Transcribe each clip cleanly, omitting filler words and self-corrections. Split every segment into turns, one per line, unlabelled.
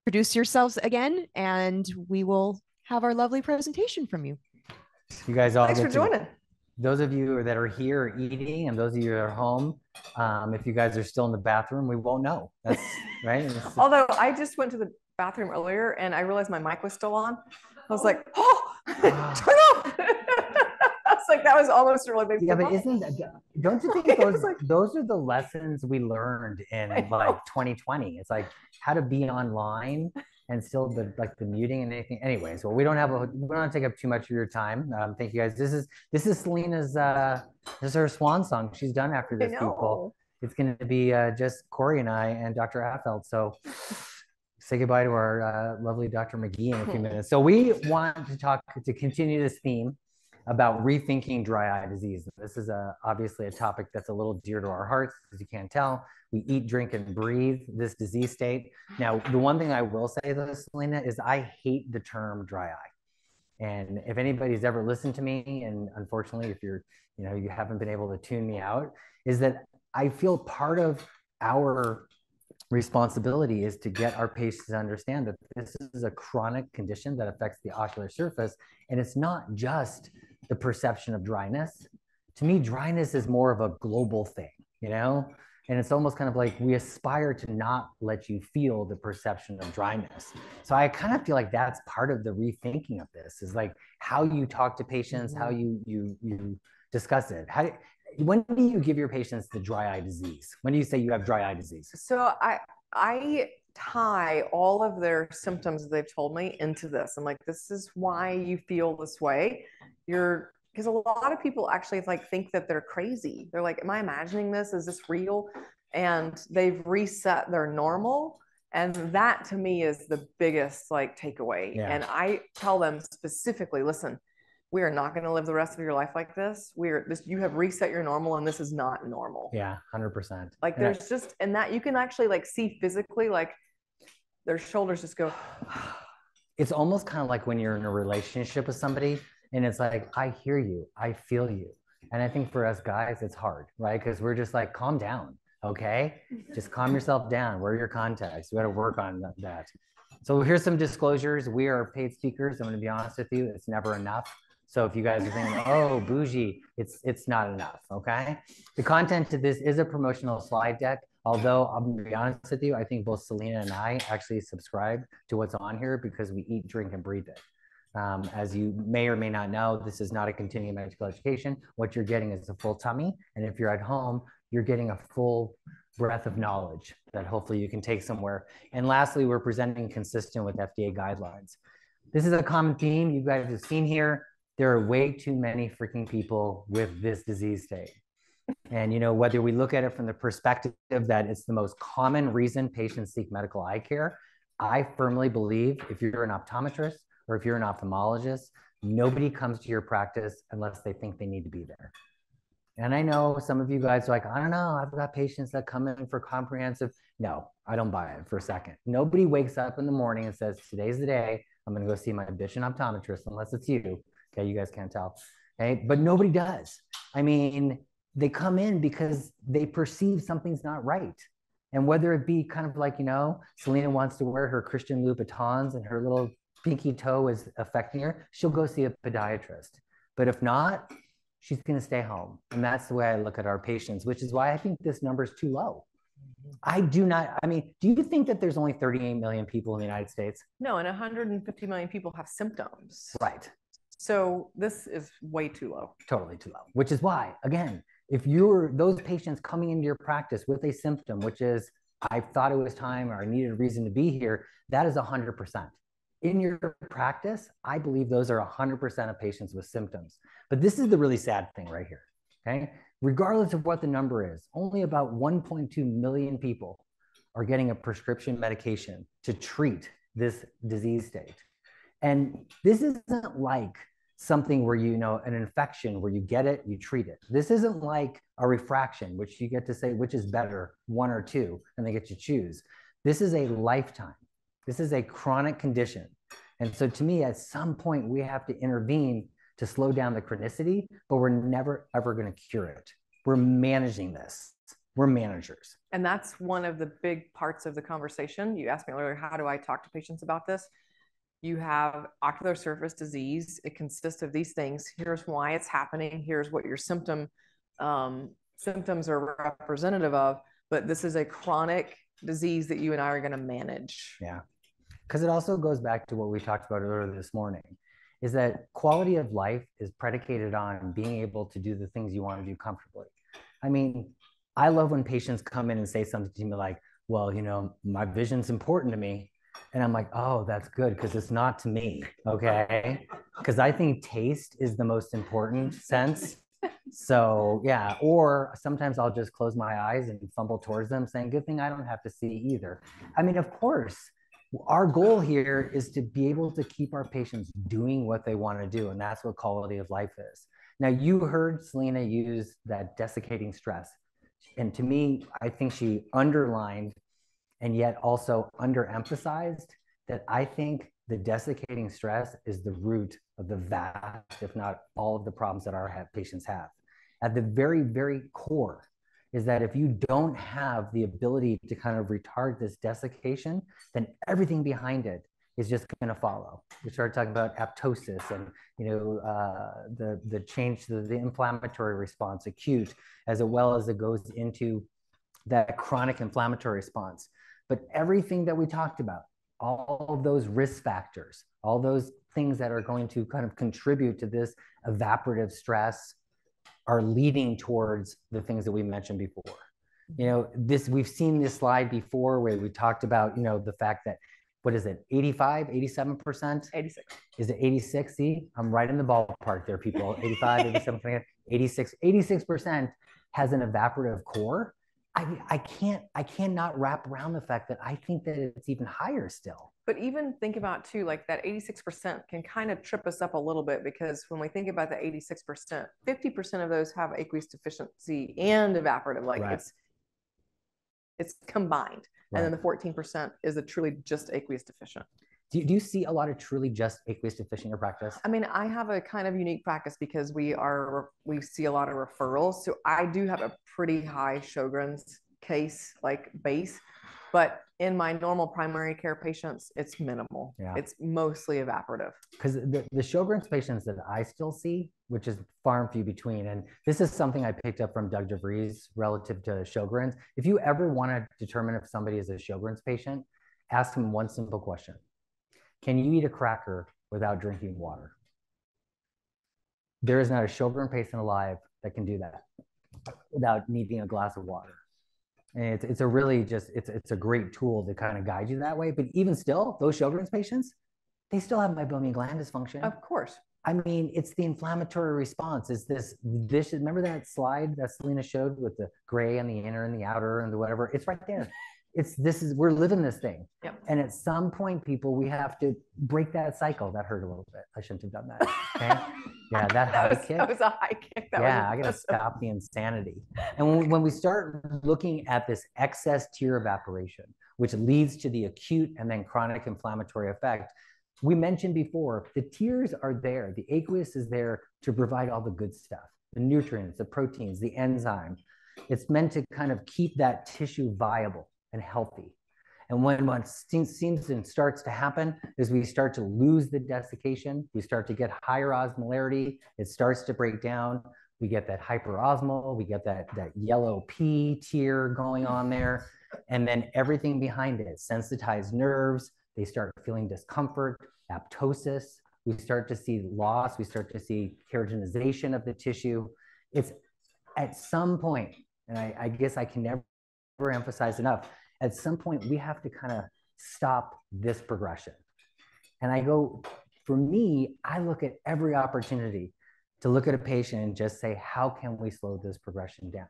introduce yourselves again, and we will have our lovely presentation from you.
You guys all
Thanks for joining.
Those of you that are here are eating, and those of you that are home, if you guys are still in the bathroom, we won't know. That's right.
Although I just went to the bathroom earlier and I realized my mic was still on. I was like, oh, turn off. I was like, that was almost a really big
Yeah, but don't you think those are the lessons we learned in like 2020? It's like how to be online and still the muting and anything. Anyways, well, we don't want to take up too much of your time. Thank you guys. This is Selena's this is her swan song. She's done after this, people. It's going to be just Corey and I and Dr. Affeld. So say goodbye to our lovely Dr. McGee in a few minutes. So we want to continue this theme about rethinking dry eye disease. This is obviously a topic that's a little dear to our hearts, as you can't tell. We eat, drink, and breathe this disease state. Now, the one thing I will say though, Selena, is I hate the term dry eye. And if anybody's ever listened to me, and unfortunately, if you haven't been able to tune me out, is that I feel part of our responsibility is to get our patients to understand that this is a chronic condition that affects the ocular surface. And it's not just the perception of dryness. To me, dryness is more of a global thing, and it's almost kind of like we aspire to not let you feel the perception of dryness. So I kind of feel like that's part of the rethinking of this, is like how you talk to patients, how you discuss it. When do you give your patients the dry eye disease? When do you say you have dry eye disease?
So I tie all of their symptoms they've told me into this. I'm like, this is why you feel this way. Because a lot of people actually think that they're crazy. They're like, am I imagining this? Is this real? And they've reset their normal. And that to me is the biggest takeaway. Yeah. And I tell them specifically, listen, we are not going to live the rest of your life like this. You have reset your normal, and this is not normal.
Yeah, 100%.
And that you can actually see physically, their shoulders just go.
It's almost kind of like when you're in a relationship with somebody, and it's like, I hear you, I feel you. And I think for us guys, it's hard, right? Because we're just like, calm down, okay? Just calm yourself down. Where are your contacts? We got to work on that. So here's some disclosures. We are paid speakers. I'm going to be honest with you. It's never enough. So if you guys are thinking, oh, bougie, it's not enough, okay? The content to this is a promotional slide deck. Although I'm going to be honest with you, I think both Selena and I actually subscribe to what's on here because we eat, drink, and breathe it. As you may or may not know, this is not a continuing medical education. What you're getting is a full tummy. And if you're at home, you're getting a full breadth of knowledge that hopefully you can take somewhere. And lastly, we're presenting consistent with FDA guidelines. This is a common theme you guys have seen here. There are way too many freaking people with this disease state. And whether we look at it from the perspective that it's the most common reason patients seek medical eye care, I firmly believe if you're an optometrist or if you're an ophthalmologist, nobody comes to your practice unless they think they need to be there. And I know some of you guys are like, I don't know, I've got patients that come in for comprehensive. No, I don't buy it for a second. Nobody wakes up in the morning and says, today's the day, I'm going to go see my bitchin' optometrist, unless it's you. Okay, you guys can't tell. Okay, but nobody does. I mean, they come in because they perceive something's not right. And whether it be kind of like, Selena wants to wear her Christian Louboutins and her little pinky toe is affecting her, she'll go see a podiatrist. But if not, she's going to stay home. And that's the way I look at our patients, which is why I think this number is too low. Do you think that there's only 38 million people in the United States?
No, and 150 million people have symptoms.
Right.
So this is way too low.
Totally too low, which is why, again, if you're those patients coming into your practice with a symptom, which is, I thought it was time or I needed a reason to be here, that is 100%. In your practice, I believe those are 100% of patients with symptoms. But this is the really sad thing right here, okay? Regardless of what the number is, only about 1.2 million people are getting a prescription medication to treat this disease state. And this isn't like something where, an infection where you get it, you treat it. This isn't like a refraction, which you get to say, which is better, one or two, and they get to choose. This is a lifetime. This is a chronic condition. And so to me, at some point, we have to intervene to slow down the chronicity, but we're never, ever going to cure it. We're managing this. We're managers.
And that's one of the big parts of the conversation. You asked me earlier, how do I talk to patients about this? You have ocular surface disease. It consists of these things. Here's why it's happening. Here's what your symptoms are representative of. But this is a chronic disease that you and I are going to manage.
Yeah. Because it also goes back to what we talked about earlier this morning, is that quality of life is predicated on being able to do the things you want to do comfortably. I mean, I love when patients come in and say something to me like, well, you know, my vision's important to me. And I'm like, oh, that's good, because it's not to me, okay? Because I think taste is the most important sense. So yeah, or sometimes I'll just close my eyes and fumble towards them saying, good thing I don't have to see either. I mean, of course, our goal here is to be able to keep our patients doing what they want to do. And that's what quality of life is. Now, you heard Selena use that desiccating stress. And to me, I think she underlined and yet also underemphasized that I think the desiccating stress is the root of the vast, if not all of the problems that our patients have. At the very, very core is that if you don't have the ability to kind of retard this desiccation, then everything behind it is just going to follow. We started talking about apoptosis and, you know, the change to the inflammatory response, acute, as well as it goes into that chronic inflammatory response. But everything that we talked about, all of those risk factors, all those things that are going to kind of contribute to this evaporative stress are leading towards the things that we mentioned before. You know, we've seen this slide before where we talked about, you know, the fact that, what is it, 85, 87%?
86.
Is it 86? See, I'm right in the ballpark there, people. 85, 87, 86, 86% has an evaporative core. I cannot wrap around the fact that I think that it's even higher still.
But even think about too, like that 86% can kind of trip us up a little bit, because when we think about the 86%, 50% of those have aqueous deficiency and evaporative, like
Right.
it's combined.
Right.
And then the 14% is a truly just aqueous deficient.
Do you see a lot of truly just aqueous deficient in your practice?
I mean, I have a kind of unique practice because we see a lot of referrals. So I do have a pretty high Sjogren's case like base, but in my normal primary care patients, it's minimal.
Yeah.
It's mostly evaporative.
Because the Sjogren's patients that I still see, which is far and few between, and this is something I picked up from Doug DeVries relative to Sjogren's. If you ever want to determine if somebody is a Sjogren's patient, ask them one simple question. Can you eat a cracker without drinking water? There is not a Sjogren patient alive that can do that without needing a glass of water. And it's a really just, it's a great tool to kind of guide you that way. But even still, those Sjogren's patients, they still have meibomian gland dysfunction.
Of course.
I mean, it's the inflammatory response. It's this vicious, remember that slide that Selena showed with the gray and the inner and the outer and the whatever? It's right there. We're living this thing.
Yep.
And at some point, people, we have to break that cycle. That hurt a little bit. I shouldn't have done that. Okay. Yeah,
that was a high kick.
I got to stop the insanity. And when we start looking at this excess tear evaporation, which leads to the acute and then chronic inflammatory effect, we mentioned before, the tears are there. The aqueous is there to provide all the good stuff, the nutrients, the proteins, the enzyme. It's meant to kind of keep that tissue viable and healthy. And when what seems and starts to happen is we start to lose the desiccation, we start to get higher osmolarity, it starts to break down, we get that hyperosmolar, we get that yellow pea tear going on there, and then everything behind it, sensitized nerves, they start feeling discomfort, apoptosis, we start to see loss, we start to see keratinization of the tissue. It's at some point, and I guess I can never emphasize enough, at some point we have to kind of stop this progression. And I go, for me, I look at every opportunity to look at a patient and just say, how can we slow this progression down?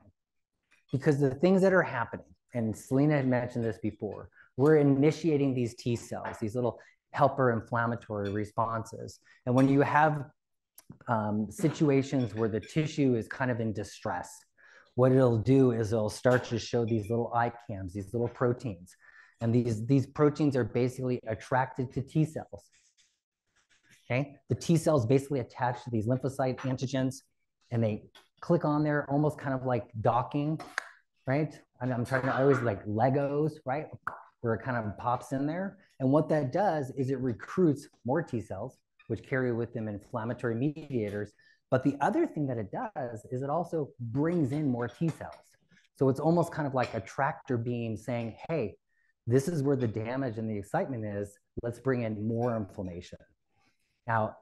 Because the things that are happening, and Selena had mentioned this before, we're initiating these T cells, these little helper inflammatory responses. And when you have situations where the tissue is kind of in distress, what it'll do is it'll start to show these little ICAMs, these little proteins. And these proteins are basically attracted to T cells. Okay? The T cells basically attach to these lymphocyte antigens, and they click on there almost kind of like docking, right? And I'm trying to always like Legos, right? Where it kind of pops in there. And what that does is it recruits more T cells, which carry with them inflammatory mediators. But the other thing that it does is it also brings in more T cells. So it's almost kind of like a tractor beam saying, hey, this is where the damage and the excitement is. Let's bring in more inflammation. Now,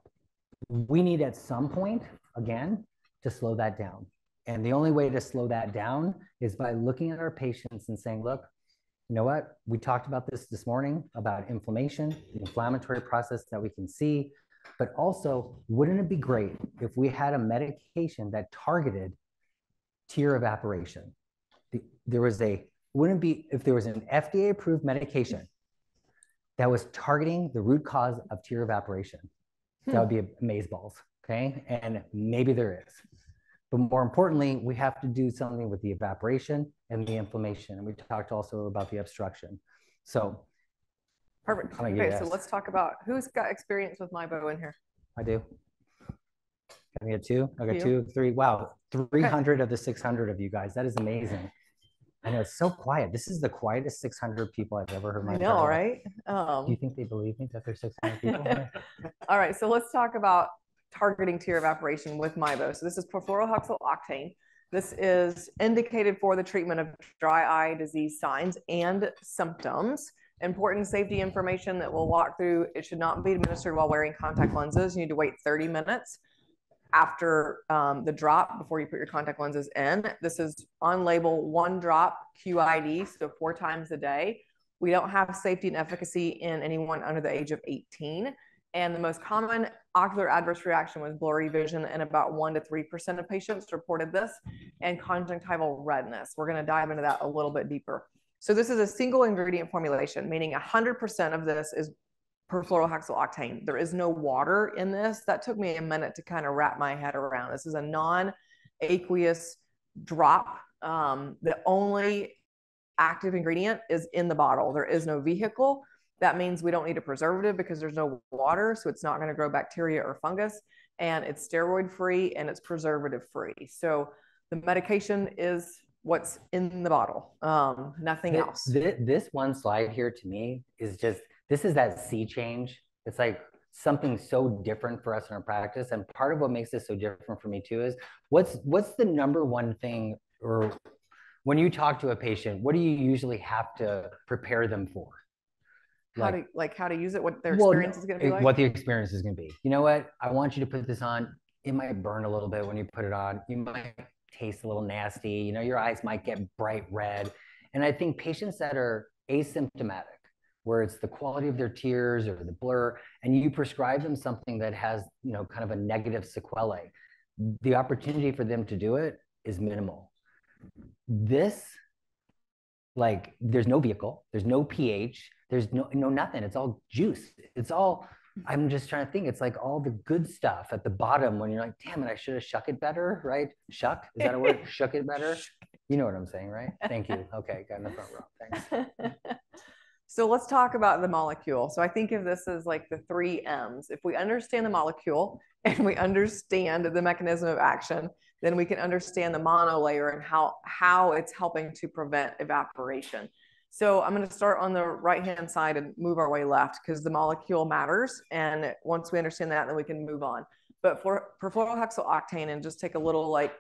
we need at some point, again, to slow that down. And the only way to slow that down is by looking at our patients and saying, look, you know what? We talked about this morning about inflammation, the inflammatory process that we can see, but also, wouldn't it be great if we had a medication that targeted tear evaporation? Wouldn't it be if there was an FDA approved medication that was targeting the root cause of tear evaporation? That would be amazeballs, okay? And maybe there is. But more importantly, we have to do something with the evaporation and the inflammation. And we talked also about the obstruction. So
perfect. Okay, so let's talk about who's got experience with MIBO in here.
I do. I got two. I got 2, 3. Wow, 300 of the 600 of you guys. That is amazing. I know it's so quiet. This is the quietest 600 people I've ever heard.
I know, right?
Do you think they believe me that there's 600 people?
All right, so let's talk about targeting tear evaporation with MIBO. So this is perfluorohexyloctane. This is indicated for the treatment of dry eye disease signs and symptoms. Important safety information that we'll walk through. It should not be administered while wearing contact lenses. You need to wait 30 minutes after the drop before you put your contact lenses in. This is on label 1 drop QID, so 4 times a day. We don't have safety and efficacy in anyone under the age of 18. And the most common ocular adverse reaction was blurry vision, and about 1 to 3% of patients reported this, and conjunctival redness. We're going to dive into that a little bit deeper. So this is a single ingredient formulation, meaning 100% of this is perfluorohexyloctane. There is no water in this. That took me a minute to kind of wrap my head around. This is a non-aqueous drop. The only active ingredient is in the bottle. There is no vehicle. That means we don't need a preservative because there's no water, so it's not going to grow bacteria or fungus, and it's steroid-free and it's preservative-free. So the medication is what's in the bottle, nothing else.
This one slide here to me is just, this is that sea change. It's like something so different for us in our practice. And part of what makes this so different for me too is what's the number one thing, or when you talk to a patient, what do you usually have to prepare them for?
How to use it, what their experience is going to be like?
What the experience is going to be. You know what? I want you to put this on. It might burn a little bit when you put it on. You might taste a little nasty. You know, your eyes might get bright red. And I think patients that are asymptomatic, where it's the quality of their tears or the blur, and you prescribe them something that has, you know, kind of a negative sequelae, the opportunity for them to do it is minimal. This, like, there's no vehicle, there's no pH, there's no nothing. It's all juice. It's all, I'm just trying to think, it's like all the good stuff at the bottom when you're like, damn it, I should have shuck it better, right? Shuck, is that a word? Shuck it better? You know what I'm saying, right? Thank you. Okay, got in the front row. Thanks.
So let's talk about the molecule. So I think of this as like the 3 M's. If we understand the molecule and we understand the mechanism of action, then we can understand the monolayer and how it's helping to prevent evaporation. So I'm going to start on the right-hand side and move our way left because the molecule matters. And once we understand that, then we can move on. But for perfluorohexyloctane, and just take a little like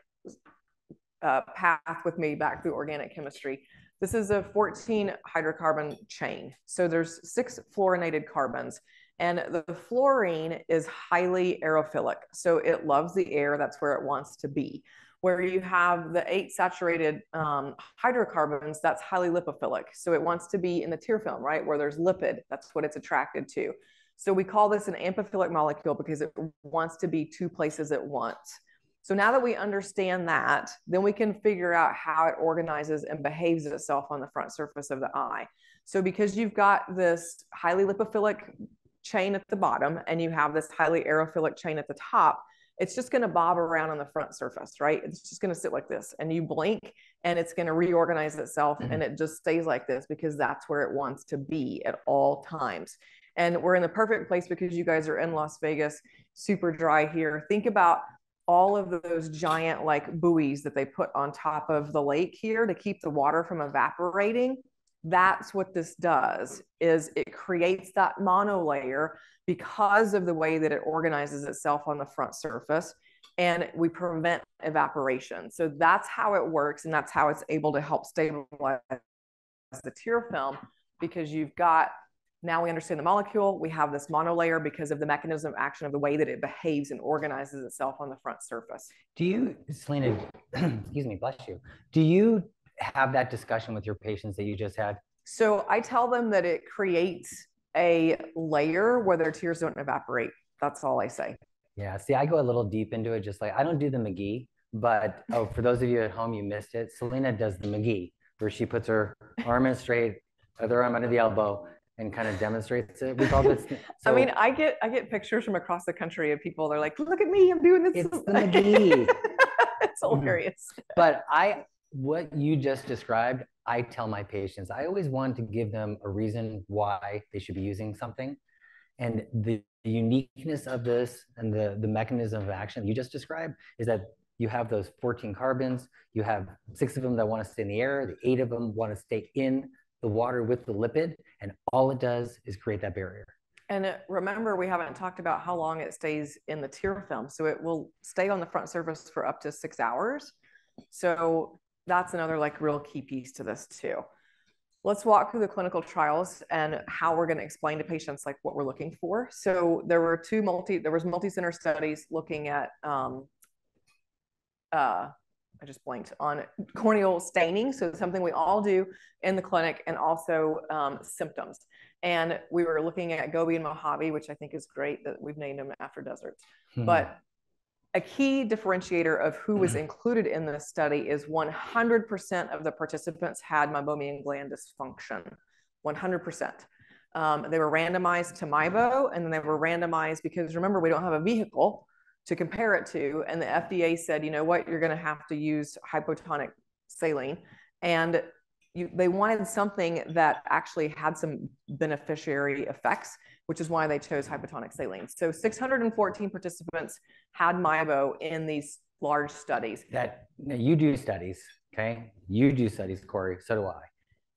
path with me back through organic chemistry. This is a 14 hydrocarbon chain. So there's 6 fluorinated carbons. And the fluorine is highly aerophilic. So it loves the air. That's where it wants to be. Where you have the 8 saturated hydrocarbons, that's highly lipophilic. So it wants to be in the tear film, right? Where there's lipid, that's what it's attracted to. So we call this an amphiphilic molecule because it wants to be 2 places at once. So now that we understand that, then we can figure out how it organizes and behaves itself on the front surface of the eye. So because you've got this highly lipophilic chain at the bottom and you have this highly aerophilic chain at the top, it's just going to bob around on the front surface, right? It's just going to sit like this, and you blink and it's going to reorganize itself, and it just stays like this because that's where it wants to be at all times. And we're in the perfect place because you guys are in Las Vegas, super dry here. Think about all of those giant like buoys that they put on top of the lake here to keep the water from evaporating. That's what this does, is it creates that monolayer because of the way that it organizes itself on the front surface, and we prevent evaporation. So that's how it works, and that's how it's able to help stabilize the tear film, because you've got, now we understand the molecule, we have this monolayer because of the mechanism of action of the way that it behaves and organizes itself on the front surface.
Do you, Selena, excuse me, bless you. Do you have that discussion with your patients that you just had?
So I tell them that it creates a layer where their tears don't evaporate. That's all I say.
Yeah, see, I go a little deep into it, just like, I don't do the McGee, but oh, for those of you at home, you missed it. Selena does the McGee, where she puts her arm in straight, other arm under the elbow, and kind of demonstrates it. We call this.
So, I mean, I get pictures from across the country of people. They're like, "Look at me, I'm doing this."
It's the McGee.
It's hilarious.
But what you just described, I tell my patients, I always want to give them a reason why they should be using something. And the uniqueness of this and the mechanism of action you just described is that you have those 14 carbons, you have 6 of them that want to stay in the air, the 8 of them want to stay in the water with the lipid, and all it does is create that barrier.
And remember, we haven't talked about how long it stays in the tear film. So it will stay on the front surface for up to 6 hours. So that's another like real key piece to this too. Let's walk through the clinical trials and how we're going to explain to patients like what we're looking for. So there were multi-center studies looking at I just blanked on corneal staining. So something we all do in the clinic, and also symptoms. And we were looking at Gobi and Mojave, which I think is great that we've named them after deserts. But a key differentiator of who was included in this study is 100% of the participants had meibomian gland dysfunction, 100%. They were randomized to MIBO, and then they were randomized because, remember, we don't have a vehicle to compare it to. And the FDA said, you know what, you're going to have to use hypotonic saline. And they wanted something that actually had some beneficiary effects, which is why they chose hypotonic saline. So 614 participants had MIBO in these large studies.
Now you do studies, okay? You do studies, Corey, so do I.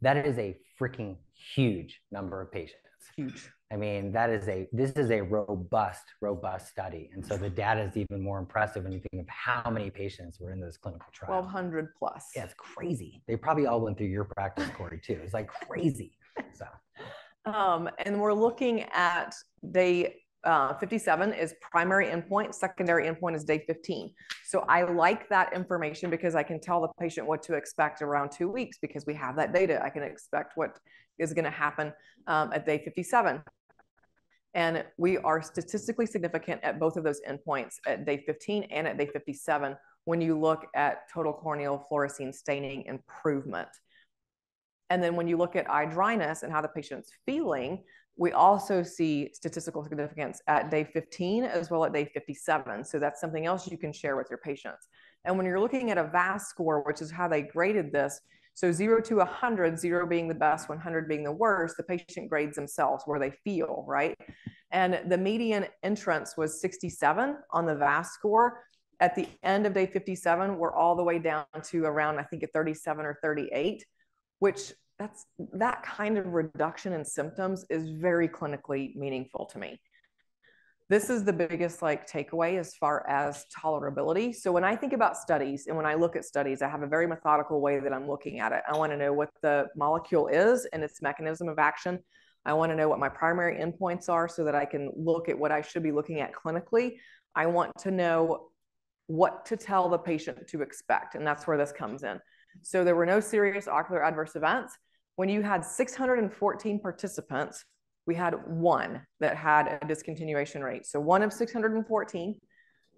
That is a freaking huge number of patients.
Huge.
I mean, this is a robust study. And so the data is even more impressive when you think of how many patients were in this clinical trial.
1,200 plus.
Yeah, it's crazy. They probably all went through your practice, Corey, too. It's like crazy. So,
and we're looking at day 57 is primary endpoint. Secondary endpoint is day 15. So I like that information because I can tell the patient what to expect around 2 weeks because we have that data. I can expect what is going to happen at day 57. And we are statistically significant at both of those endpoints at day 15 and at day 57 when you look at total corneal fluorescein staining improvement. And then when you look at eye dryness and how the patient's feeling, we also see statistical significance at day 15 as well at day 57. So that's something else you can share with your patients. And when you're looking at a VAS score, which is how they graded this, so 0 to 100, 0 being the best, 100 being the worst, the patient grades themselves where they feel, right? And the median entrance was 67 on the VAS score. At the end of day 57, we're all the way down to around, I think, a 37 or 38, which that kind of reduction in symptoms is very clinically meaningful to me. This is the biggest takeaway as far as tolerability. So when I think about studies and when I look at studies, I have a very methodical way that I'm looking at it. I want to know what the molecule is and its mechanism of action. I want to know what my primary endpoints are so that I can look at what I should be looking at clinically. I want to know what to tell the patient to expect, and that's where this comes in. So there were no serious ocular adverse events. When you had 614 participants, we had 1 that had a discontinuation rate. So 1 of 614.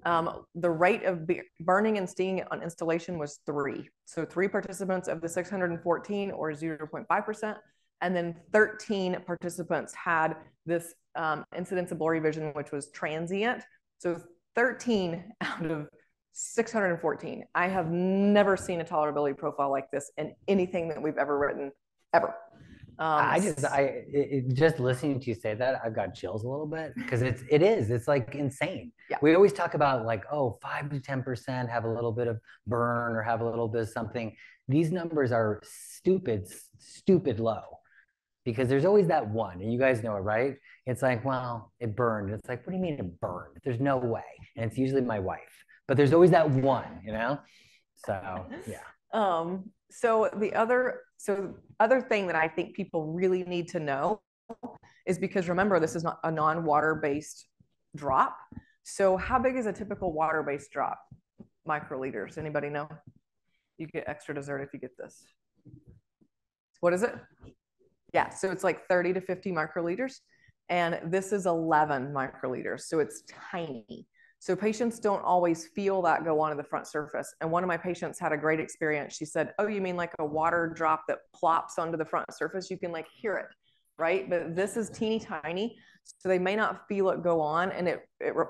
The rate of burning and stinging on installation was 3. So 3 participants of the 614 or 0.5%. And then 13 participants had this incidence of blurry vision, which was transient. So 13 out of 614. I have never seen a tolerability profile like this in anything that we've ever written, ever.
Just listening to you say that, I've got chills a little bit because it's like insane.
Yeah.
We always talk about like, oh, 5 to 10% have a little bit of burn or have a little bit of something. These numbers are stupid low because there's always that one, and you guys know it, right? It's like, well, it burned. It's like, what do you mean it burned? There's no way. And it's usually my wife, but there's always that one, you know? So, yeah.
So the other thing that I think people really need to know is, because remember, this is not a non-water-based drop. So how big is a typical water-based drop? Microliters. Anybody know? You get extra dessert if you get this. What is it? Yeah, so it's like 30 to 50 microliters. And this is 11 microliters. So it's tiny. So patients don't always feel that go onto the front surface. And one of my patients had a great experience. She said, oh, you mean like a water drop that plops onto the front surface? You can like hear it, right? But this is teeny tiny. So they may not feel it go on. And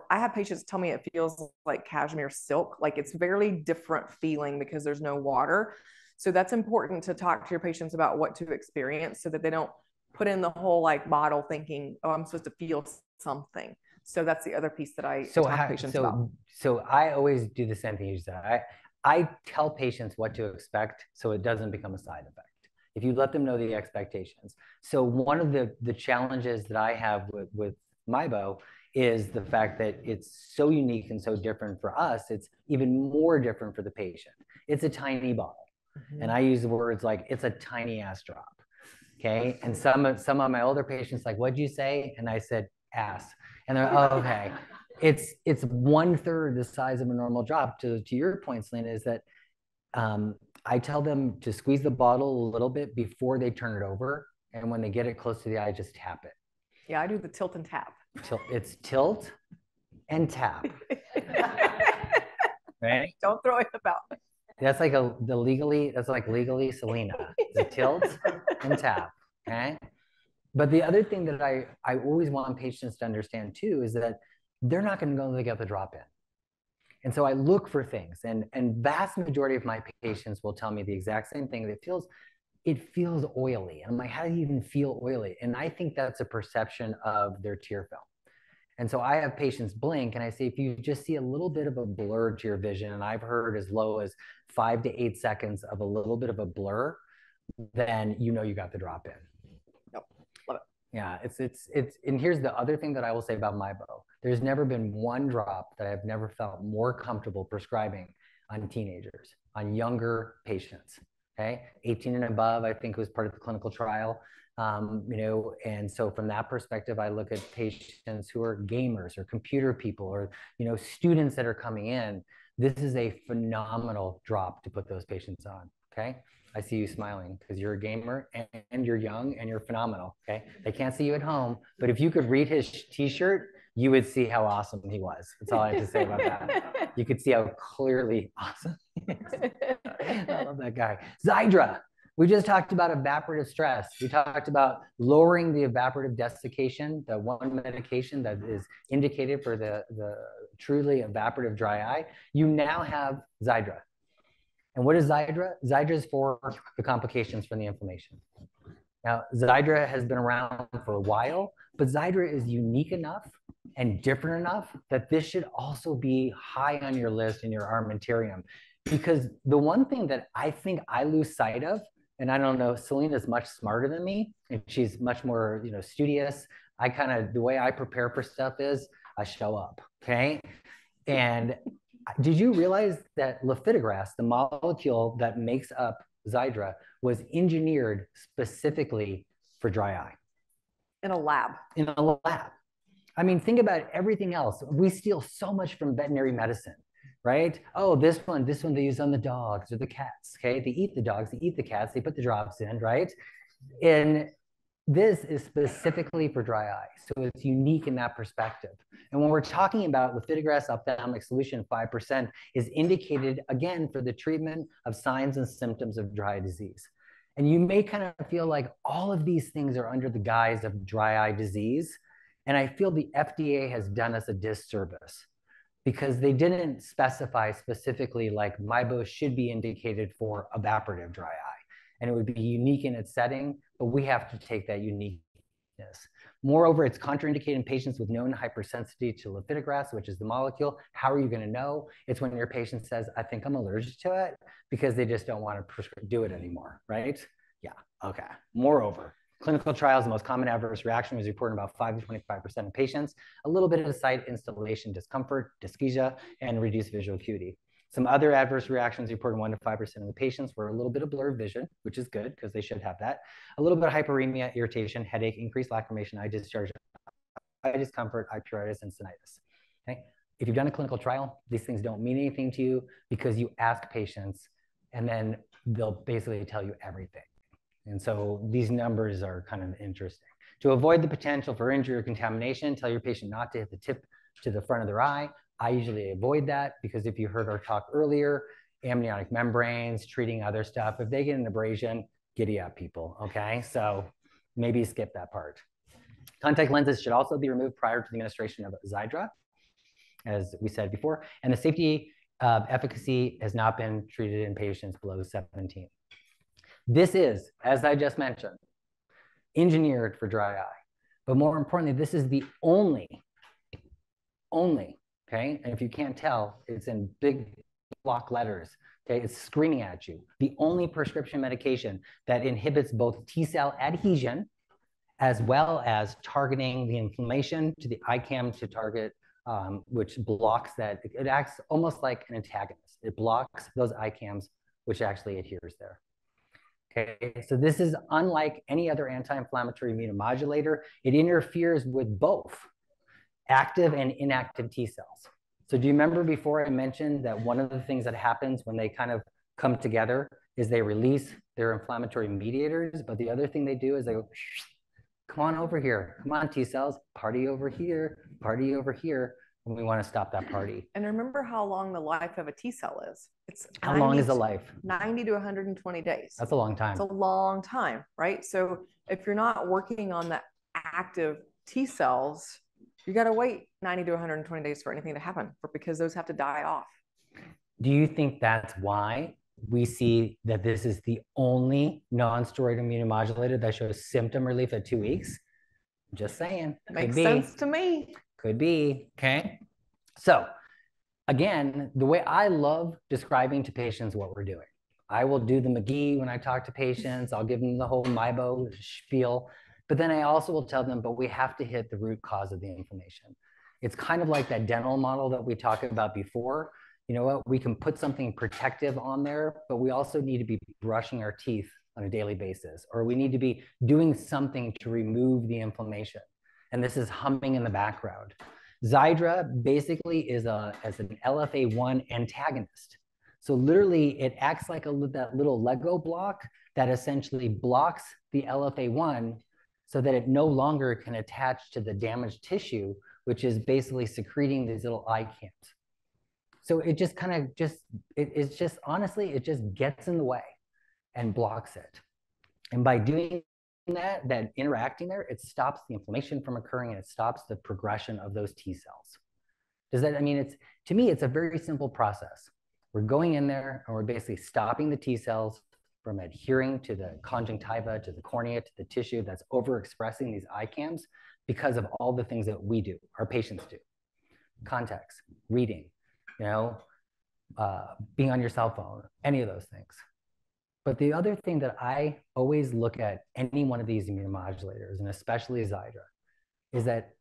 I have patients tell me it feels like cashmere silk. Like it's very different feeling because there's no water. So that's important to talk to your patients about what to experience so that they don't put in the whole like bottle thinking, oh, I'm supposed to feel something. So that's the other piece that I talk to patients about.
So I always do the same thing you said. I tell patients what to expect so it doesn't become a side effect. If you let them know the expectations. So one of the challenges that I have with MIBO is the fact that it's so unique and so different for us. It's even more different for the patient. It's a tiny bottle. Mm-hmm. And I use the words like, it's a tiny ass drop. Okay. And some of my older patients like, what'd you say? And I said, ass. And they're, oh, okay. It's 1/3 the size of a normal drop. To your point, Selena, is that I tell them to squeeze the bottle a little bit before they turn it over. And when they get it close to the eye, just tap it.
Yeah, I do the tilt and tap.
It's tilt and tap. Right?
Don't throw it about.
That's like legally Selena. The tilt and tap. Okay. But the other thing that I always want patients to understand too is that they're not going to go and get the drop in. And so I look for things, and vast majority of my patients will tell me the exact same thing. It feels oily. And I'm like, how do you even feel oily? And I think that's a perception of their tear film. And so I have patients blink, and I say, if you just see a little bit of a blur to your vision, and I've heard as low as 5 to 8 seconds of a little bit of a blur, then you know you got the drop in.
Yep. Love it.
Yeah, and here's the other thing that I will say about MIBO. There's never been one drop that I've never felt more comfortable prescribing on teenagers, on younger patients, okay? 18 and above, I think was part of the clinical trial. And so from that perspective, I look at patients who are gamers or computer people or, students that are coming in. This is a phenomenal drop to put those patients on, okay? I see you smiling because you're a gamer and you're young and you're phenomenal, okay? They can't see you at home, but if you could read his t-shirt, you would see how awesome he was. That's all I have to say about that. You could see how clearly awesome he is. I love that guy. Xiidra. We just talked about evaporative stress. We talked about lowering the evaporative desiccation, the one medication that is indicated for the truly evaporative dry eye. You now have Xiidra. And what is Xiidra? Xiidra is for the complications from the inflammation. Now, Xiidra has been around for a while, but Xiidra is unique enough and different enough that this should also be high on your list in your armamentarium. Because the one thing that I think I lose sight of, and I don't know, Selena's much smarter than me, and she's much more, studious. The way I prepare for stuff is I show up, okay? And did you realize that lifitegrast, the molecule that makes up Xiidra, was engineered specifically for dry eye?
In a lab.
In a lab. I mean, think about everything else. We steal so much from veterinary medicine, right? Oh, this one they use on the dogs or the cats, okay? They eat the dogs, they eat the cats, they put the drops in, right? And this is specifically for dry eye. So it's unique in that perspective. And when we're talking about lifitegrast ophthalmic solution, 5% is indicated, again, for the treatment of signs and symptoms of dry eye disease. And you may kind of feel like all of these things are under the guise of dry eye disease. And I feel the FDA has done us a disservice because they didn't specify specifically like MIBO should be indicated for evaporative dry eye. and it would be unique in its setting, but we have to take that uniqueness. Moreover, it's contraindicated in patients with known hypersensitivity to lifitegrast, which is the molecule. How are you going to know? It's when your patient says, I think I'm allergic to it, because they just don't want to do it anymore, right? Yeah, okay. Moreover, clinical trials, the most common adverse reaction was reported in about 5 to 25% of patients, a little bit of site installation discomfort, dyschezia, and reduced visual acuity. Some other adverse reactions reported in 1 to 5% of the patients were a little bit of blurred vision, which is good because they should have that. A little bit of hyperemia, irritation, headache, increased lacrimation, eye discharge, eye discomfort, eye pruritus, and cystitis. Okay? If you've done a clinical trial, these things don't mean anything to you because you ask patients and then they'll basically tell you everything. And so these numbers are kind of interesting. To avoid the potential for injury or contamination, tell your patient not to hit the tip to the front of their eye. I usually avoid that because if you heard our talk earlier, amniotic membranes, treating other stuff, if they get an abrasion, giddy up, people, okay? So maybe skip that part. Contact lenses should also be removed prior to the administration of Xiidra, as we said before, and the safety efficacy has not been treated in patients below 17. This is, as I just mentioned, engineered for dry eye. But more importantly, this is the only, okay? And if you can't tell, it's in big block letters, okay? It's screaming at you. The only prescription medication that inhibits both T-cell adhesion as well as targeting the inflammation to the ICAM to target, which blocks that. It acts almost like an antagonist. It blocks those ICAMs, which actually adheres there. Okay, so this is unlike any other anti-inflammatory immunomodulator. It interferes with both active and inactive T cells. So do you remember before I mentioned that one of the things that happens when they kind of come together is they release their inflammatory mediators, but the other thing they do is they go, come on over here, come on T cells, party over here, and we want to stop that party.
And remember how long the life of a T cell is. It's
how long is the life?
90 to 120 days.
That's a long time.
It's a long time, right? So if you're not working on the active T cells, you got to wait 90 to 120 days for anything to happen, because those have to die off.
Do you think that's why we see that this is the only non-steroidal immunomodulator that shows symptom relief at 2 weeks? Just saying.
Makes sense to me.
Could be, okay? So again, the way I love describing to patients what we're doing, I will do the McGee when I talk to patients. I'll give them the whole MIBO spiel, but then I also will tell them, but we have to hit the root cause of the inflammation. It's kind of like that dental model that we talked about before. You know what? We can put something protective on there, but we also need to be brushing our teeth on a daily basis, or we need to be doing something to remove the inflammation. And this is humming in the background. Xiidra basically is an LFA1 antagonist. So literally it acts like that little Lego block that essentially blocks the LFA1 so that it no longer can attach to the damaged tissue, which is basically secreting these little ICAMs. So it just kind of it's just honestly, it just gets in the way and blocks it. And by doing that interacting there, it stops the inflammation from occurring and it stops the progression of those T cells. Does that, I mean, to me, it's a very simple process. We're going in there and we're basically stopping the T cells from adhering to the conjunctiva, to the cornea, to the tissue that's overexpressing these ICAMs because of all the things that we do, our patients do. Context, reading, you know, being on your cell phone, any of those things. But the other thing that I always look at any one of these immunomodulators, and especially Xiidra, is that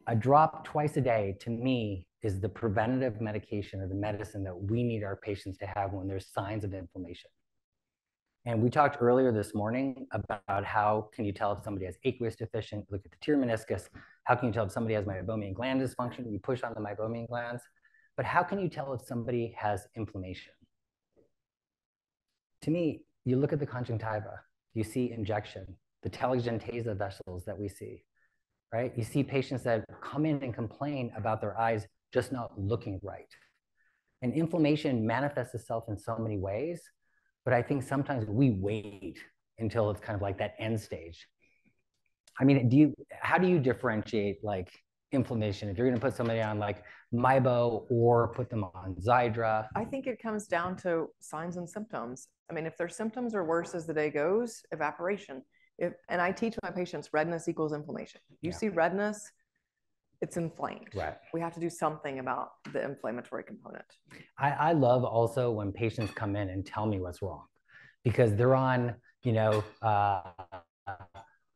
a drop twice a day to me is the preventative medication or the medicine that we need our patients to have when there's signs of inflammation. And we talked earlier this morning about how can you tell if somebody has aqueous deficient, look at the tear meniscus. How can you tell if somebody has meibomian gland dysfunction? You push on the meibomian glands. But how can you tell if somebody has inflammation? To me, you look at the conjunctiva, you see injection, the telangiectasia vessels that we see, right? You see patients that come in and complain about their eyes just not looking right. And inflammation manifests itself in so many ways, but I think sometimes we wait until it's kind of like that end stage. I mean, how do you differentiate like inflammation. If you're going to put somebody on like Mibo or put them on Xiidra.
I think it comes down to signs and symptoms. I mean, if their symptoms are worse as the day goes, evaporation. And I teach my patients redness equals inflammation. You see redness, it's inflamed.
Right.
We have to do something about the inflammatory component.
I love also when patients come in and tell me what's wrong, because they're on, you know,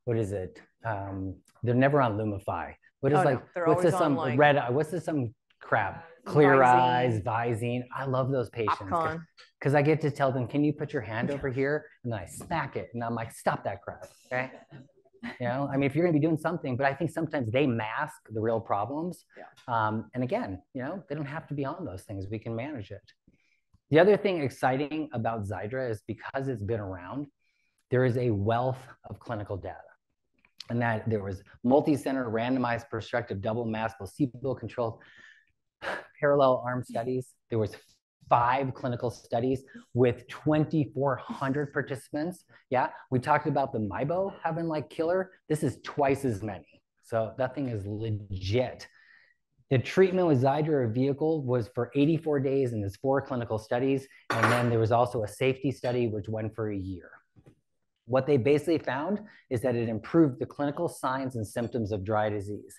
what is it? They're never on Lumify. What is what's this some like red eye? What's this some crap? Clear Visine. Eyes, Visine. I love those patients because I get to tell them, can you put your hand over here? And then I smack it. And I'm like, stop that crap. Okay. You know, I mean, if you're going to be doing something, but I think sometimes they mask the real problems. Yeah. And again, you know, they don't have to be on those things. We can manage it. The other thing exciting about Xiidra is because it's been around, there is a wealth of clinical data. And that there was multi-center randomized prospective double-masked placebo-controlled parallel arm studies. There was 5 clinical studies with 2,400 participants. Yeah, we talked about the Mibo having like killer. This is twice as many. So that thing is legit. The treatment with Xiidra vehicle was for 84 days, and there's 4 clinical studies. And then there was also a safety study which went for a year. What they basically found is that it improved the clinical signs and symptoms of dry eye disease.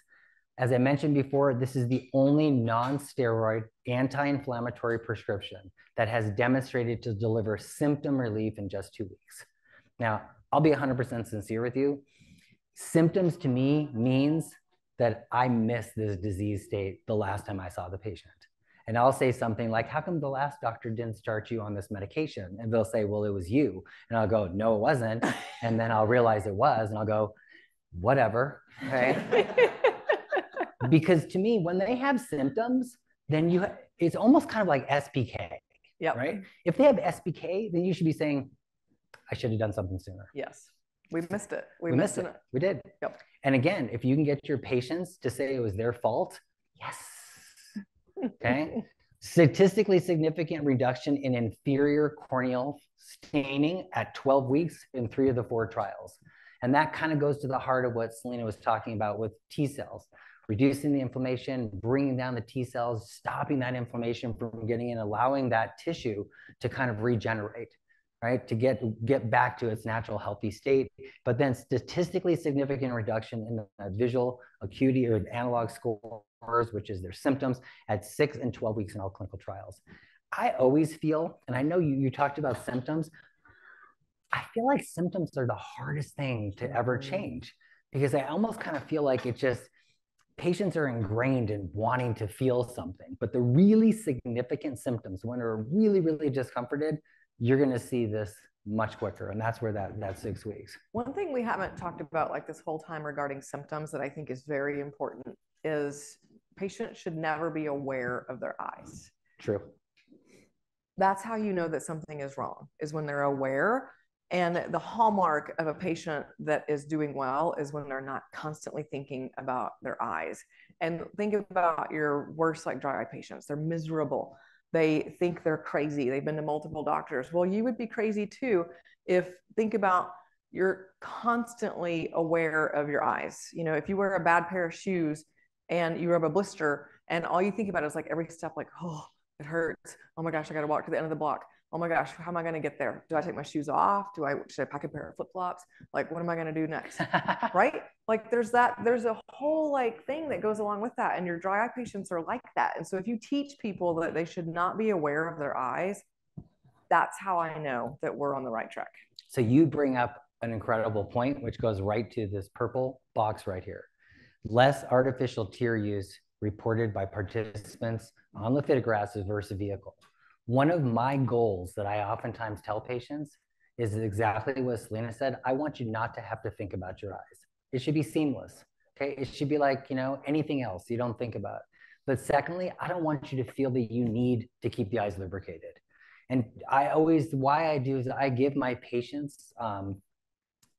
As I mentioned before, this is the only non-steroid anti-inflammatory prescription that has demonstrated to deliver symptom relief in just 2 weeks. Now, I'll be 100% sincere with you. Symptoms to me means that I missed this disease state the last time I saw the patient. And I'll say something like, how come the last doctor didn't start you on this medication? And they'll say, well, it was you. And I'll go, no, it wasn't. And then I'll realize it was. And I'll go, whatever. Okay. Because to me, when they have symptoms, then it's almost kind of like SPK, right? If they have SPK, then you should be saying, I should have done something sooner.
Yes, we missed it. We
missed it. We did.
Yep.
And again, if you can get your patients to say it was their fault, yes. Okay. Statistically significant reduction in inferior corneal staining at 12 weeks in 3 of the 4 trials. And that kind of goes to the heart of what Selena was talking about with T cells. Reducing the inflammation, bringing down the T cells, stopping that inflammation from getting in, allowing that tissue to kind of regenerate, right? To get back to its natural healthy state, but then statistically significant reduction in the visual acuity or the analog scores, which is their symptoms, at 6 and 12 weeks in all clinical trials. I always feel, and I know you talked about symptoms, I feel like symptoms are the hardest thing to ever change, because I almost kind of feel like it just, patients are ingrained in wanting to feel something, but the really significant symptoms, when they're really, really discomforted, you're going to see this much quicker. And that's where that 6 weeks.
One thing we haven't talked about like this whole time regarding symptoms that I think is very important is patients should never be aware of their eyes.
True.
That's how you know that something is wrong, is when they're aware. And the hallmark of a patient that is doing well is when they're not constantly thinking about their eyes. And think about your worst like dry eye patients. They're miserable. They think they're crazy. They've been to multiple doctors. Well, you would be crazy too think about you're constantly aware of your eyes. You know, if you wear a bad pair of shoes and you have a blister and all you think about is like every step, like, oh, it hurts. Oh my gosh, I got to walk to the end of the block. Oh my gosh, how am I going to get there? Do I take my shoes off? Should I pack a pair of flip-flops? Like, what am I going to do next? Right? Like there's a whole like thing that goes along with that. And your dry eye patients are like that. And so if you teach people that they should not be aware of their eyes, that's how I know that we're on the right track.
So you bring up an incredible point, which goes right to this purple box right here. Less artificial tear use reported by participants on lifitegrast versus vehicle. One of my goals that I oftentimes tell patients is exactly what Selena said. I want you not to have to think about your eyes. It should be seamless. Okay. It should be like, you know, anything else you don't think about. But secondly, I don't want you to feel that you need to keep the eyes lubricated. And why I do is I give my patients,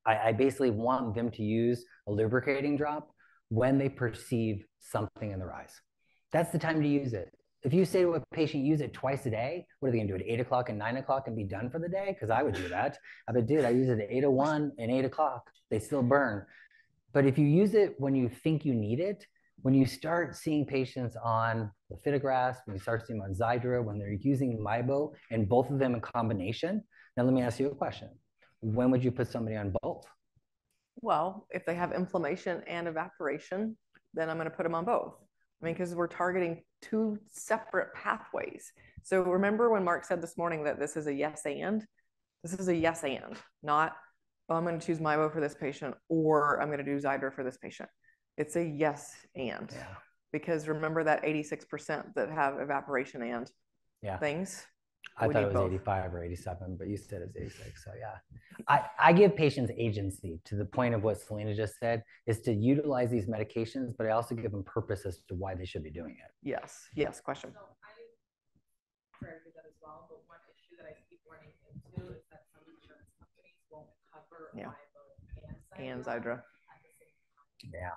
I basically want them to use a lubricating drop when they perceive something in their eyes. That's the time to use it. If you say to a patient, use it twice a day, what are they going to do at 8 o'clock and 9 o'clock and be done for the day? Because I would do that. I would, dude, I use it at 8:01 and 8 o'clock. They still burn. But if you use it when you think you need it, When you start seeing patients on lifitegrast, when you start seeing them on Xiidra, when they're using Mibo and both of them in combination, now let me ask you a question. When would you put somebody on both?
Well, if they have inflammation and evaporation, then I'm going to put them on both. I mean, because we're targeting two separate pathways. So remember when Mark said this morning that this is a yes and? This is a yes and, not, oh, I'm going to choose Mibo for this patient or I'm going to do Xiidra for this patient. It's a yes and.
Yeah.
Because remember that 86% that have evaporation and things?
I thought it was both. 85 or 87, but you said it's 86. So yeah, I give patients agency to the point of what Selena just said, is to utilize these medications, but I also give them purpose as to why they should be doing it.
Yes. Yes. Question.
So I agree that as well, but one issue that I keep running into is that some insurance companies won't cover Mibo and Xiidra.
Yeah.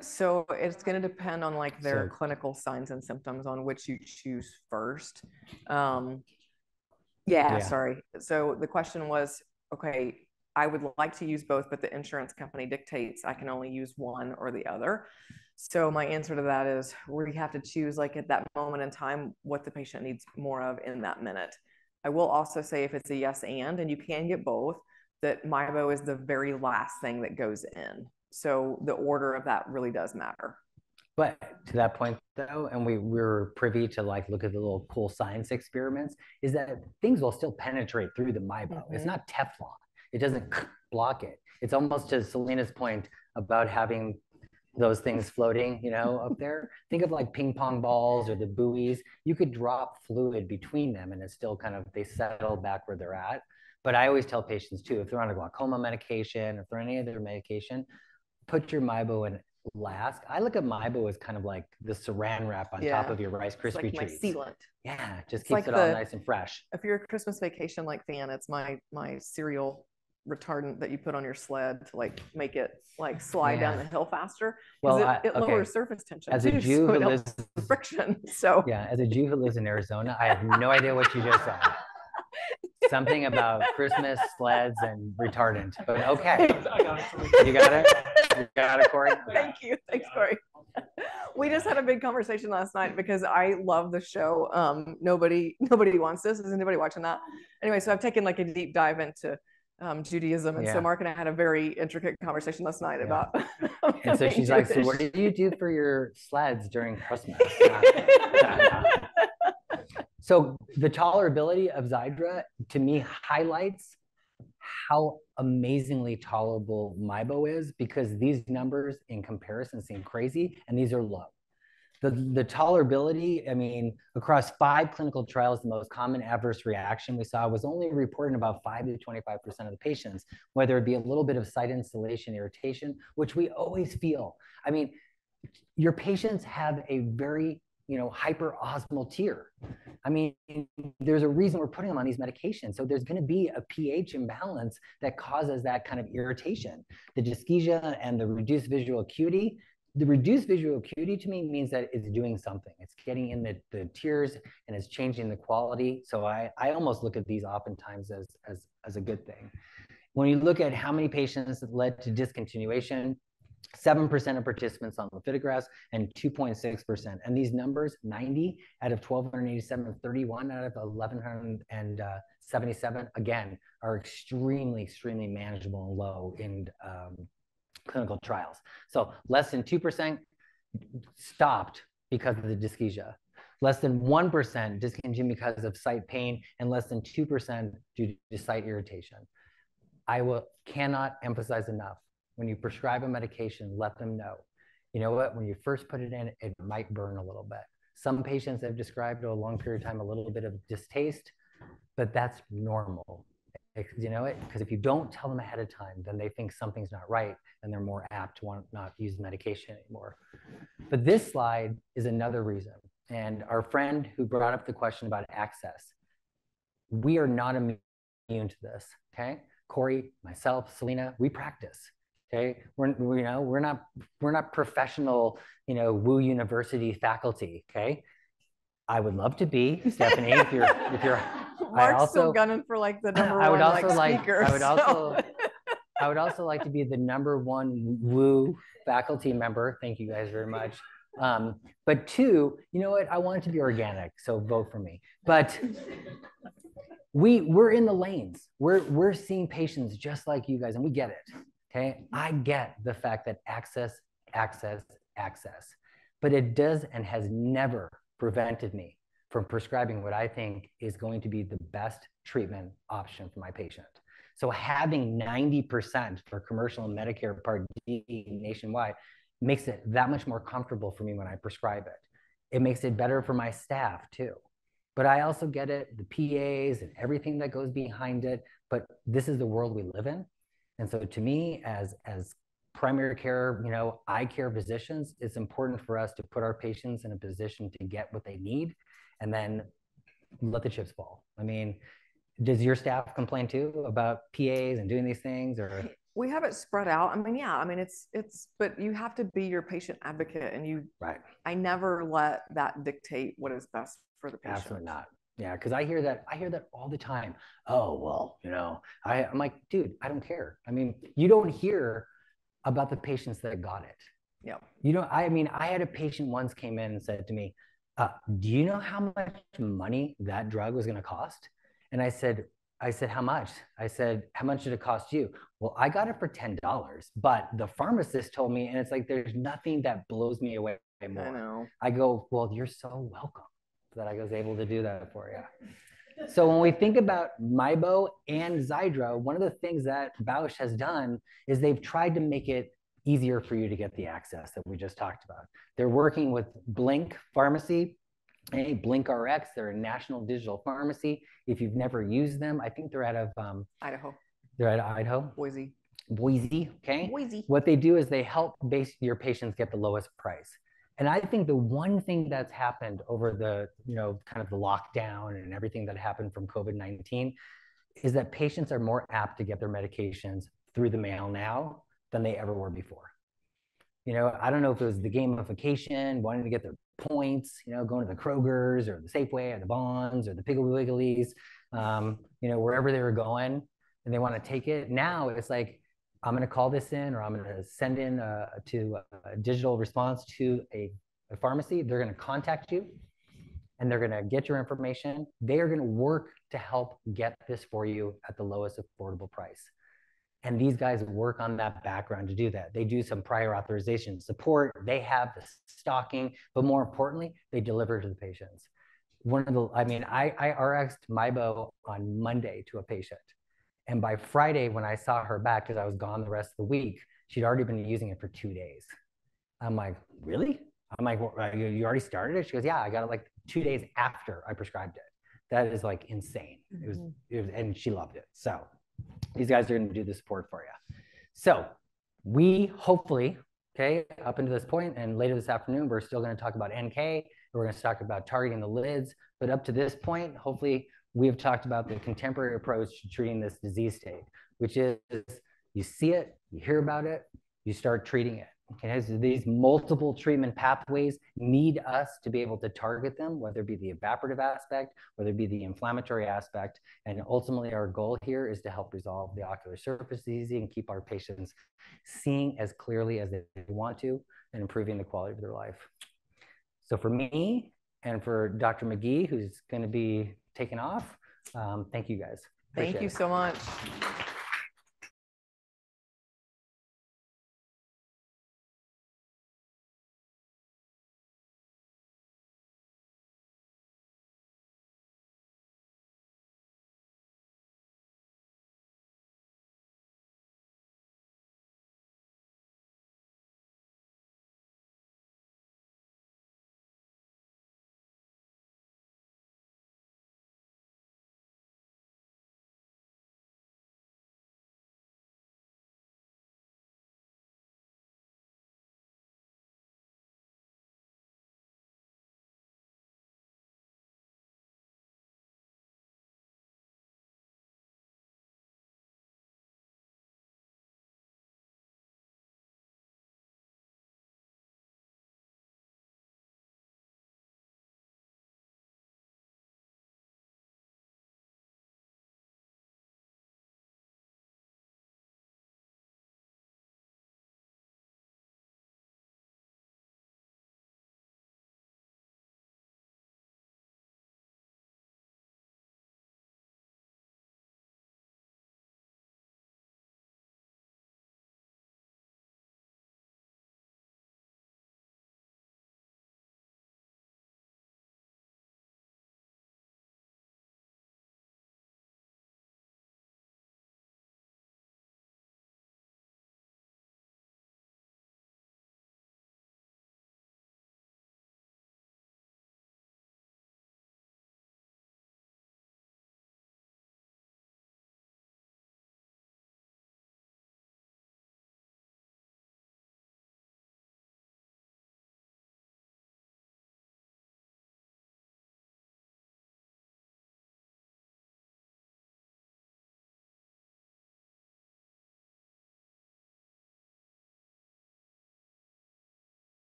So it's going to depend on like their clinical signs and symptoms on which you choose first. Sorry. So the question was, okay, I would like to use both, but the insurance company dictates I can only use one or the other. So my answer to that is we have to choose like at that moment in time what the patient needs more of in that minute. I will also say if it's a yes and you can get both, that Mibo is the very last thing that goes in. So the order of that really does matter.
But to that point though, and we're privy to like look at the little cool science experiments, is that things will still penetrate through the Mibo. It's not Teflon. It doesn't block it. It's almost to Selena's point about having those things floating, you know, up there. Think of like ping pong balls or the buoys. You could drop fluid between them and it's still kind of, they settle back where they're at. But I always tell patients too, if they're on a glaucoma medication, if they're on any other medication, put your Mibo in last. I look at Mibo as kind of like the saran wrap on top of your Rice Krispie treats.
My sealant.
Yeah, just keeps it all nice and fresh.
If you're a Christmas vacation like fan, it's my cereal retardant that you put on your sled to like make it like slide down the hill faster. Well, it lowers surface tension.
As a Jew who lives
friction. So
yeah, as a Jew who lives in Arizona, I have no idea what you just said. Something about Christmas sleds and retardant, but okay. You got it? You got it, Corey?
Thank you. Thanks, Corey. We just had a big conversation last night because I love the show. Nobody wants this. Is anybody watching that? Anyway, so I've taken like a deep dive into Judaism. And so Mark and I had a very intricate conversation last night about.
And so she's like, so what do you do for your sleds during Christmas? So the tolerability of Xiidra to me highlights how amazingly tolerable Mibo is, because these numbers in comparison seem crazy and these are low. The tolerability, I mean, across 5 clinical trials, the most common adverse reaction we saw was only reported in about 5 to 25% of the patients, whether it be a little bit of site installation irritation, which we always feel. I mean, your patients have a very, you know, hyperosmolar tear. I mean, there's a reason we're putting them on these medications. So there's going to be a pH imbalance that causes that kind of irritation. The dyschezia and the reduced visual acuity. The reduced visual acuity to me means that it's doing something. It's getting in the tears and it's changing the quality. So I almost look at these oftentimes as a good thing. When you look at how many patients led to discontinuation, 7% of participants on lifitegrast and 2.6%. And these numbers, 90 out of 1,287, 31 out of 1,177, again, are extremely, extremely manageable and low in clinical trials. So less than 2% stopped because of the dyschezia. Less than 1% discontinued because of site pain, and less than 2% due to site irritation. I cannot emphasize enough. When you prescribe a medication, let them know. You know what? When you first put it in, it might burn a little bit. Some patients have described over a long period of time a little bit of distaste, but that's normal. You know it? Because if you don't tell them ahead of time, then they think something's not right, and they're more apt to want not use medication anymore. But this slide is another reason. And our friend who brought up the question about access, we are not immune to this. Okay, Corey, myself, Selena, we practice. Okay, we're not professional, you know, Wu University faculty. Okay, I would love to be, Stephanie, if you're
Mark's still gunning for like the number one speaker.
I would also I would also like to be the #1 woo faculty member. Thank you guys very much. But 2, you know what? I want it to be organic, so vote for me. But we're in the lanes. We're seeing patients just like you guys, and we get it. Okay, I get the fact that access, but it does and has never prevented me from prescribing what I think is going to be the best treatment option for my patient. So having 90% for commercial and Medicare Part D nationwide makes it that much more comfortable for me when I prescribe it. It makes it better for my staff too. But I also get it, the PAs and everything that goes behind it, but this is the world we live in. And so to me, as primary care, eye care physicians, it's important for us to put our patients in a position to get what they need and then let the chips fall. I mean, does your staff complain too about PAs and doing these things, or?
We have it spread out. I mean, yeah, I mean, but you have to be your patient advocate, and
right.
I never let that dictate what is best for the patient.
Absolutely not. Yeah, because I hear that all the time. Oh, well, I'm like, dude, I don't care. I mean, you don't hear about the patients that got it.
Yeah.
I had a patient once came in and said to me, do you know how much money that drug was going to cost? And I said, how much? I said, how much did it cost you? Well, I got it for $10, but the pharmacist told me, and it's like, there's nothing that blows me away more.
I know.
I go, well, you're so welcome that I was able to do that for you. So when we think about Mibo and Xiidra, one of the things that Bausch has done is they've tried to make it easier for you to get the access that we just talked about. They're working with Blink Pharmacy, Blink RX. They're a national digital pharmacy. If you've never used them, I think they're out of
Idaho.
They're out of Idaho.
Boise.
Okay.
Boise.
What they do is they help your patients get the lowest price. And I think the one thing that's happened over the, kind of the lockdown and everything that happened from COVID-19 is that patients are more apt to get their medications through the mail now than they ever were before. I don't know if it was the gamification, wanting to get their points, going to the Krogers or the Safeway or the Bonds or the Piggly Wigglies, wherever they were going and they want to take it. Now it's like, I'm going to call this in, or I'm going to send in to a digital response to a pharmacy. They're going to contact you and they're going to get your information. They are going to work to help get this for you at the lowest affordable price. And these guys work on that background to do that. They do some prior authorization support. They have the stocking, but more importantly, they deliver to the patients. I RX'd Mibo on Monday to a patient. And by Friday, when I saw her back, because I was gone the rest of the week, she'd already been using it for 2 days. I'm like, really? I'm like, well, you already started it? She goes, yeah, I got it like 2 days after I prescribed it. That is like insane. It was, and she loved it. So these guys are going to do the support for you. So we hopefully, up until this point and later this afternoon, we're still going to talk about NK. We're going to talk about targeting the lids. But up to this point, hopefully, we've talked about the contemporary approach to treating this disease state, which is you see it, you hear about it, you start treating it. Okay, so these multiple treatment pathways need us to be able to target them, whether it be the evaporative aspect, whether it be the inflammatory aspect. And ultimately, our goal here is to help resolve the ocular surface disease and keep our patients seeing as clearly as they want to and improving the quality of their life. So for me and for Dr. McGee, who's going to be taking off, thank you guys.
Thank you so much.